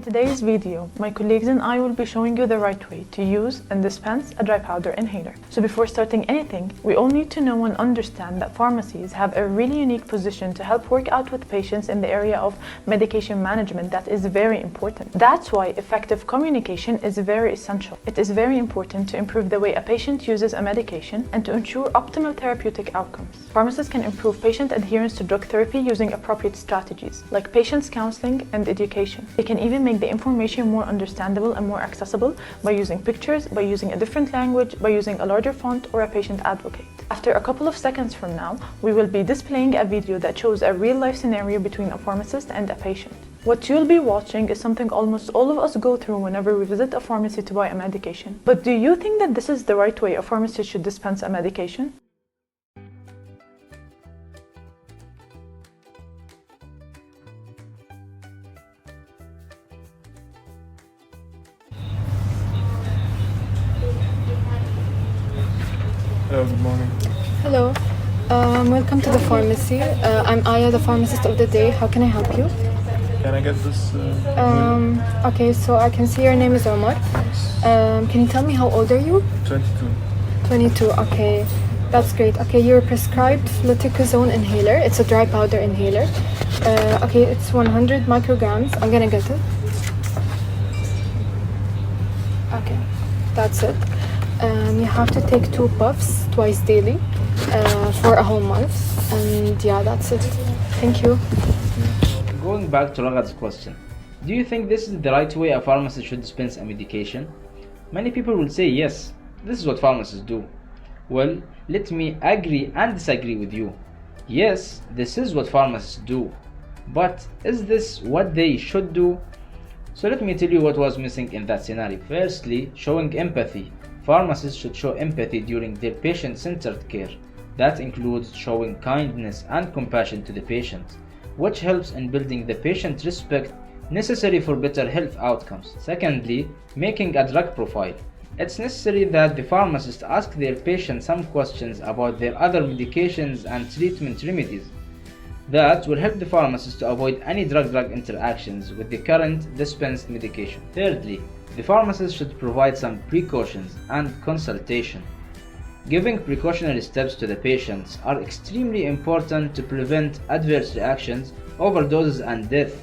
today's video, my colleagues and I will be showing you the right way to use and dispense a dry powder inhaler. So before starting anything, we all need to know and understand that pharmacies have a really unique position to help work out with patients in the area of medication management that is very important. That's why effective communication is very essential. It is very important to improve the way a patient uses a medication and to ensure optimal therapeutic outcomes. Pharmacists can improve patient adherence to drug therapy using appropriate strategies, like patients counseling and education. They can even make the information more understandable and more accessible by using pictures, by using a different language, by using a larger font, or a patient advocate. After a couple of seconds from now, we will be displaying a video that shows a real-life scenario between a pharmacist and a patient. What you'll be watching is something almost all of us go through whenever we visit a pharmacy to buy a medication. But do you think that this is the right way a pharmacist should dispense a medication? Hello, good morning. Hello, welcome to the pharmacy. I'm Aya, the pharmacist of the day. How can I help you? Can I get this? Okay, so I can see your name is Omar. Can you tell me how old are you? 22. 22, okay. That's great. Okay, you're prescribed fluticasone inhaler. It's a dry powder inhaler. Okay, it's 100 micrograms. I'm gonna get it. Okay, that's it. You have to take 2 puffs twice daily for a whole month, and yeah, that's it. Thank you. Going back to Raghad's question, do you think this is the right way a pharmacist should dispense a medication? Many people will say yes, this is what pharmacists do. Well, let me agree and disagree with you. Yes, this is what pharmacists do, but is this what they should do? So let me tell you what was missing in that scenario. Firstly, showing empathy. Pharmacists should show empathy during their patient-centered care. That includes showing kindness and compassion to the patient, which helps in building the patient respect necessary for better health outcomes. Secondly, making a drug profile. It's necessary that the pharmacist ask their patient some questions about their other medications and treatment remedies. That will help the pharmacist to avoid any drug-drug interactions with the current dispensed medication. Thirdly, the pharmacist should provide some precautions and consultation. Giving precautionary steps to the patients are extremely important to prevent adverse reactions, overdoses, and death.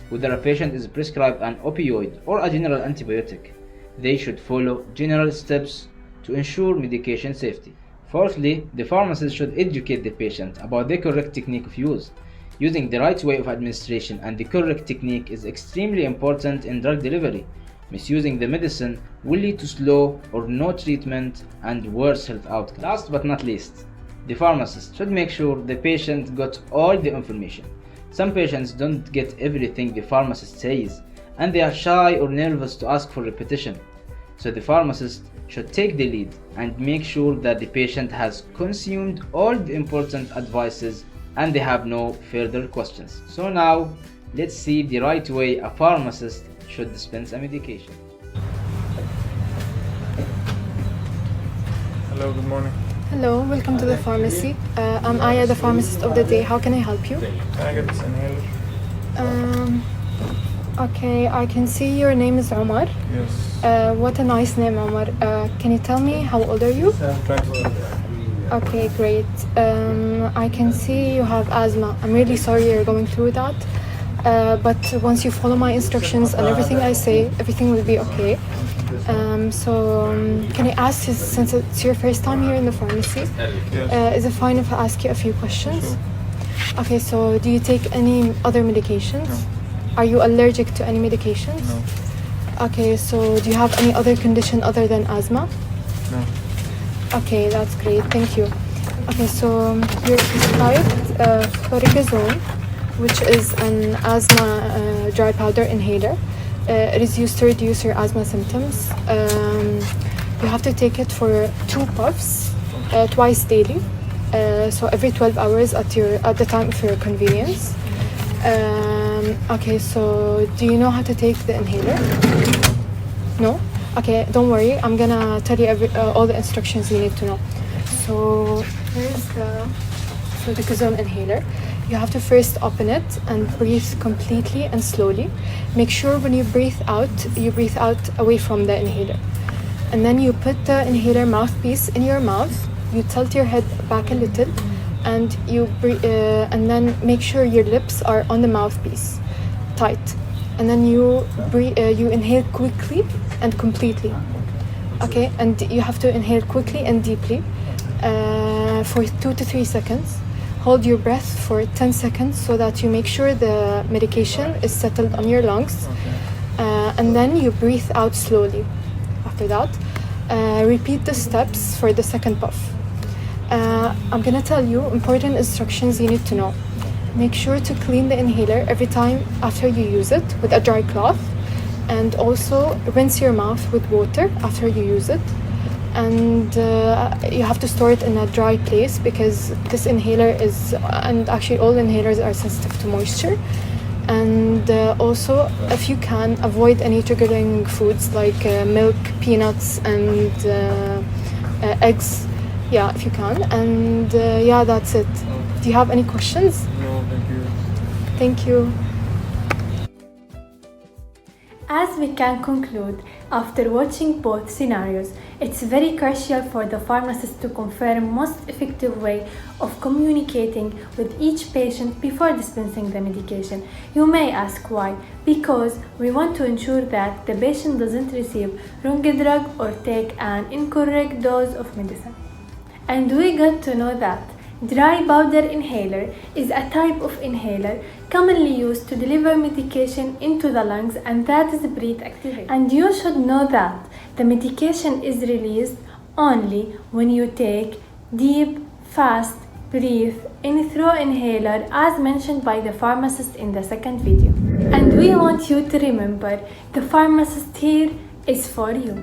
Whether a patient is prescribed an opioid or a general antibiotic, they should follow general steps to ensure medication safety. Fourthly, the pharmacist should educate the patient about the correct technique of use. Using the right way of administration and the correct technique is extremely important in drug delivery. Misusing the medicine will lead to slow or no treatment and worse health outcomes. Last but not least, the pharmacist should make sure the patient got all the information. Some patients don't get everything the pharmacist says, and they are shy or nervous to ask for repetition. So the pharmacist should take the lead and make sure that the patient has consumed all the important advices and they have no further questions. So now, let's see the right way a pharmacist should dispense a medication. Hello, good morning. Hello, welcome to the pharmacy. I'm Aya, the pharmacist of the day. How can I help you? Can I get this inhaler? Okay, I can see your name is Omar. Yes. What a nice name, Omar. Can you tell me how old are you? 22. Okay, great. I can see you have asthma. I'm really sorry you're going through that. But once you follow my instructions and everything I say, everything will be okay. Can I ask, since it's your first time here in the pharmacy, Yes. is it fine if I ask you a few questions? Sure. Okay, so do you take any other medications? No. Are you allergic to any medications? No. Okay, so do you have any other condition other than asthma? No. Okay, that's great, thank you. Okay, so you're prescribed fluticasone, which is an asthma dry powder inhaler. It is used to reduce your asthma symptoms. You have to take it for 2 puffs twice daily, so every 12 hours at the time of your convenience. Okay, so do you know how to take the inhaler? No? Okay, don't worry. I'm gonna tell you all the instructions you need to know. So here's the fluticasone inhaler. You have to first open it and breathe completely and slowly. Make sure when you breathe out away from the inhaler. And then you put the inhaler mouthpiece in your mouth. You tilt your head back a little, and and then make sure your lips are on the mouthpiece, tight. And then you inhale quickly and completely. Okay, and you have to inhale quickly and deeply for 2 to 3 seconds. Hold your breath for 10 seconds so that you make sure the medication is settled on your lungs. And then you breathe out slowly. After that, repeat the steps for the second puff. I'm gonna tell you important instructions you need to know. Make sure to clean the inhaler every time after you use it with a dry cloth, and also rinse your mouth with water after you use it. And you have to store it in a dry place because this inhaler and actually all inhalers are sensitive to moisture. And also, if you can, avoid any triggering foods like milk, peanuts, and eggs. Yeah, if you can. And yeah, that's it. Do you have any questions? No, thank you. Thank you. As we can conclude, after watching both scenarios, it's very crucial for the pharmacist to confirm most effective way of communicating with each patient before dispensing the medication. You may ask why? Because we want to ensure that the patient doesn't receive wrong drug or take an incorrect dose of medicine. And we got to know that dry powder inhaler is a type of inhaler commonly used to deliver medication into the lungs, and that is breath activated. And you should know that the medication is released only when you take deep, fast breath in through inhaler as mentioned by the pharmacist in the second video. And we want you to remember, the pharmacist here is for you.